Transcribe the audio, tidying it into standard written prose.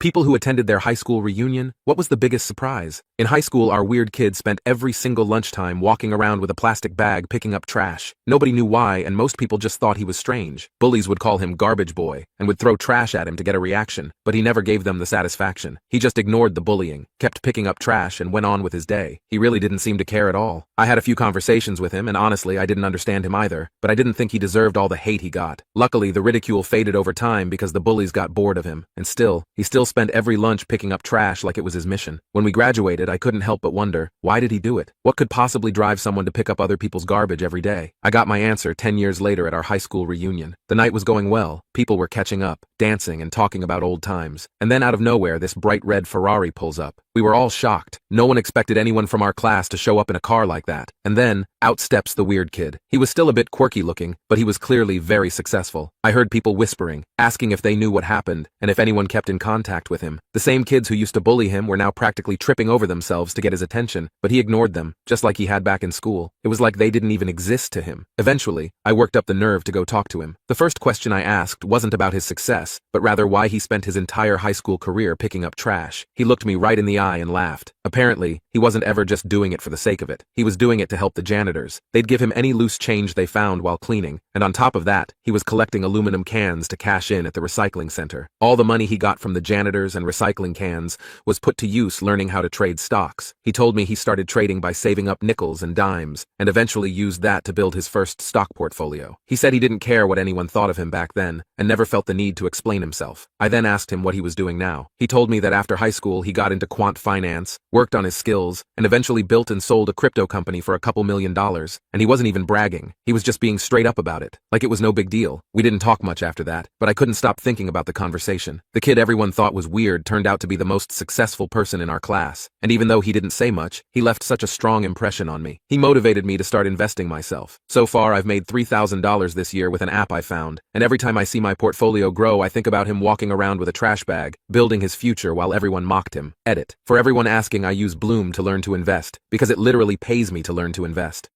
People who attended their high school reunion, what was the biggest surprise? In high school, our weird kid spent every single lunchtime walking around with a plastic bag picking up trash. Nobody knew why, and most people just thought he was strange. Bullies would call him garbage boy and would throw trash at him to get a reaction, but he never gave them the satisfaction. He just ignored the bullying, kept picking up trash, and went on with his day. He really didn't seem to care at all. I had a few conversations with him, and honestly, I didn't understand him either, but I didn't think he deserved all the hate he got. Luckily, the ridicule faded over time because the bullies got bored of him, and he still spent every lunch picking up trash like it was his mission. When we graduated, I couldn't help but wonder, why did he do it? What could possibly drive someone to pick up other people's garbage every day? I got my answer 10 years later at our high school reunion. The night was going well, people were catching up, dancing and talking about old times. And then out of nowhere, this bright red Ferrari pulls up. We were all shocked. No one expected anyone from our class to show up in a car like that. And then, out steps the weird kid. He was still a bit quirky looking, but he was clearly very successful. I heard people whispering, asking if they knew what happened, and if anyone kept in contact with him. The same kids who used to bully him were now practically tripping over themselves to get his attention, but he ignored them, just like he had back in school. It was like they didn't even exist to him. Eventually, I worked up the nerve to go talk to him. The first question I asked wasn't about his success, but rather why he spent his entire high school career picking up trash. He looked me right in the eye and laughed. Apparently, he wasn't ever just doing it for the sake of it. He was doing it to help the janitors. They'd give him any loose change they found while cleaning, and on top of that, he was collecting aluminum cans to cash in at the recycling center. All the money he got from the janitors and recycling cans was put to use learning how to trade stocks. He told me he started trading by saving up nickels and dimes, and eventually used that to build his first stock portfolio. He said he didn't care what anyone thought of him back then, and never felt the need to explain himself. I then asked him what he was doing now. He told me that after high school he got into quant finance, worked on his skills, and eventually built and sold a crypto company for a couple $1,000,000, and he wasn't even bragging. He was just being straight up about it, like it was no big deal. We didn't talk much after that, but I couldn't stop thinking about the conversation. The kid everyone thought was weird turned out to be the most successful person in our class, and even though he didn't say much, he left such a strong impression on me. He motivated me to start investing myself. So far, I've made $3,000 this year with an app I found, and every time I see my portfolio grow, I think about him walking around with a trash bag, building his future while everyone mocked him. Edit. For everyone asking, I use Bloom to learn to invest, because it literally pays me to learn to invest.